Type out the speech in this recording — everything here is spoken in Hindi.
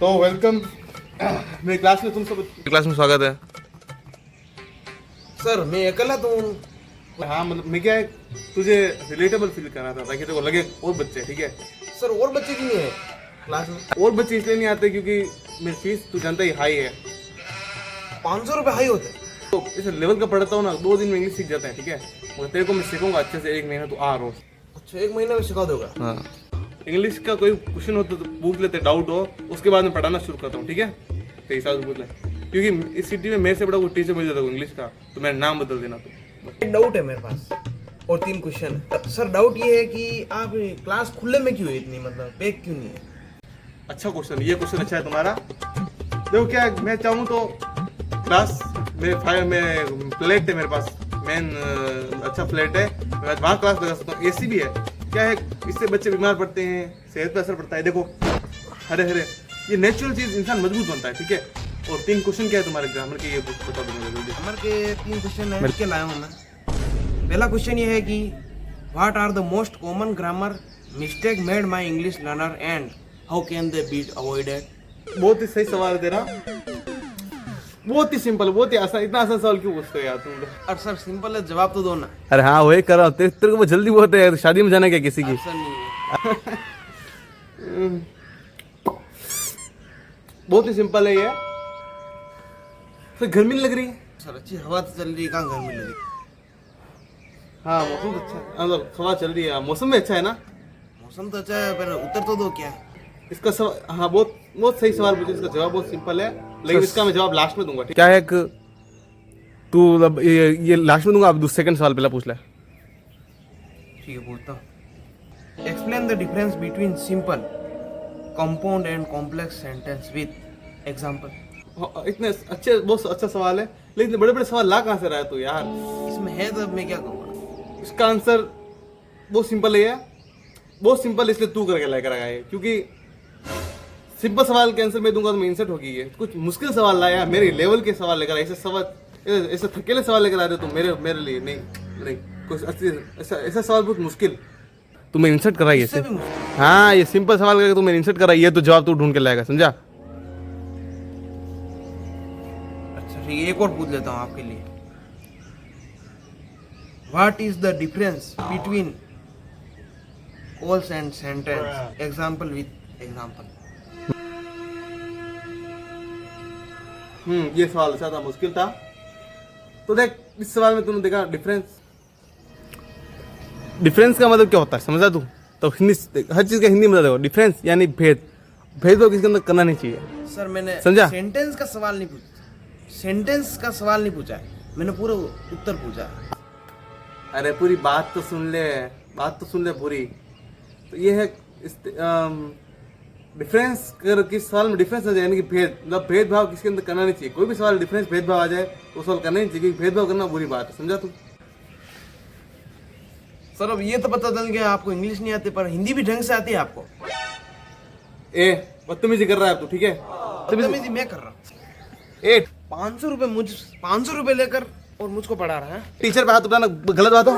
तो वेलकम मेरी क्लास में, तुम सब क्लास में स्वागत है। सर मैं अकेला तो हूँ। हाँ मतलब मैं क्या है, तुझे रिलेटेबल फील करना था ताकि तेरे को लगे और बच्चे, ठीक है। सर और बच्चे क्यों नहीं है क्लास में? और बच्चे इसलिए नहीं आते क्योंकि मेरी फीस तू जानता ही हाई है। 500 रुपये हाई होते हैं। तो इस लेवल का पढ़ता हूँ ना, 2 दिन में इंग्लिश सीख जाता है, ठीक है। और तेरे को मैं सीखूंगा अच्छे से, 1 महीना तू आ रोज। अच्छा 1 महीने में सिखा दोगा? हाँ, इंग्लिश का कोई क्वेश्चन हो तो पूछ लेते, डाउट हो, उसके बाद में पढ़ाना शुरू करता हूँ, ठीक है। तो हिसाब से पूछ ले, क्योंकि इस सिटी में मेरे से बड़ा कोई टीचर मिल जाता है इंग्लिश का, तो मेरा नाम बदल देना तो। एक डाउट है मेरे पास और 3 क्वेश्चन है। सर डाउट ये है कि आप क्लास खुले में क्यों है इतनी, मतलब पैक क्यों नहीं है? अच्छा क्वेश्चन, ये क्वेश्चन अच्छा है तुम्हारा। देखो क्या है, मैं चाहूँ तो क्लास में फ्लैट है मेरे पास, मेन अच्छा फ्लैट है, मैं वहाँ क्लास लगा सकता हूँ। एसी भी है। क्या है, इससे बच्चे बीमार पड़ते हैं, सेहत पर असर पड़ता है। देखो हरे हरे, ये नेचुरल चीज़, इंसान मजबूत बनता है, ठीक है। और 3 क्वेश्चन क्या है तुम्हारे ग्रामर के, ये बता दो मुझे जल्दी। ग्रामर के 3 क्वेश्चन है के लाया हूँ मैं। पहला क्वेश्चन ये है कि what are the most common grammar mistake made my English learner and how can they be avoided? बहुत ही सही सवाल है तेरा, बहुत ही सिंपल, बहुत ही आसान। इतना आसान सवाल क्यों पूछते हो यार तुम लोग? और सर सिंपल है, जवाब तो दो ना। अरे हाँ वही कर रहा हूँ, तेरे को जल्दी बहुत है, शादी में जाना क्या किसी की? सर नहीं है। बहुत ही सिंपल है ये। फिर गर्मी नहीं लग रही? सर अच्छी हवा तो चल रही है, कहाँ गर्मी लगी? हाँ मौसम तो अच्छा है, मतलब हवा चल रही है, मौसम भी अच्छा है ना। मौसम तो अच्छा है, पर उत्तर तो दो क्या? इसका सवाल, हाँ बहुत बहुत सही सवाल पूछे, इसका जवाब बहुत सिंपल है, लेकिन इसका मैं जवाब लास्ट में दूंगा, ठीक? क्या है कि तू मतलब ये लास्ट में दूंगा, अब सेकंड सवाल पहला पूछ ले। ठीक है पूछता हूँ। Explain the difference between simple, compound and complex sentence with example. इतने अच्छे, बहुत अच्छा सवाल है, लेकिन बड़े बड़े सवाल ला कहाँ से रहा है तू यार? इसमें है तो अब मैं क्या करूँगा? इसका आंसर बहुत सिंपल है, बहुत सिंपल, इसलिए तू करके लेकर आया है, क्योंकि सिंपल सवाल के आंसर मैं दूंगा तो मैं इंसर्ट होगी। ये कुछ मुश्किल सवाल लाया, मेरे लेवल के सवाल लेकर आया, ऐसे सवाल, ऐसे थकेले सवाल लेकर आ रहे हो तुम मेरे लिए। नहीं नहीं, कुछ ऐसा सवाल बहुत मुश्किल तुम्हें इंसर्ट कराई इससे ऐसे। भी मुश्किल। हाँ ये सिंपल सवाल करके तुम्हें इंसर्ट कराई है, तो जवाब तू ढूंढ के लाएगा, समझा? अच्छा ठीक है, एक और पूछ लेता हूँ आपके लिए। What is the difference between calls and sentence? Example with example. ये सवाल अच्छा था, मुश्किल था। तो देख, इस सवाल में तूने देखा डिफरेंस का मतलब क्या होता है, समझा तू? तो हिंदी, हर चीज का हिंदी में देखो, डिफरेंस यानी भेद तो किसके अंदर करना नहीं चाहिए। सर मैंने समझा? सेंटेंस का सवाल नहीं पूछा, सेंटेंस का सवाल नहीं पूछा है, मैंने पूरा उत्तर पूछा है। अरे पूरी बात तो सुन ले, पूरी। तो ये है डिफरेंस कर, किस सवाल में डिफरेंस आ जाए, यानी कि भेद, मतलब भेदभाव किसके अंदर करना नहीं चाहिए। कोई भी सवाल डिफरेंस भेदभाव आ जाए वो सवाल करना नहीं चाहिए, क्योंकि भेदभाव करना बुरी बात है, समझा तू? सर अब ये तो पता चल गया आपको इंग्लिश नहीं आती, पर हिंदी भी ढंग से आती है आपको। बदतमीजी कर रहा है तू, ठीक है? बदतमीजी मैं कर रहा हूँ। 500 रुपये लेकर और मुझको पढ़ा रहा है। टीचर पे हाथ उठाना गलत बात है।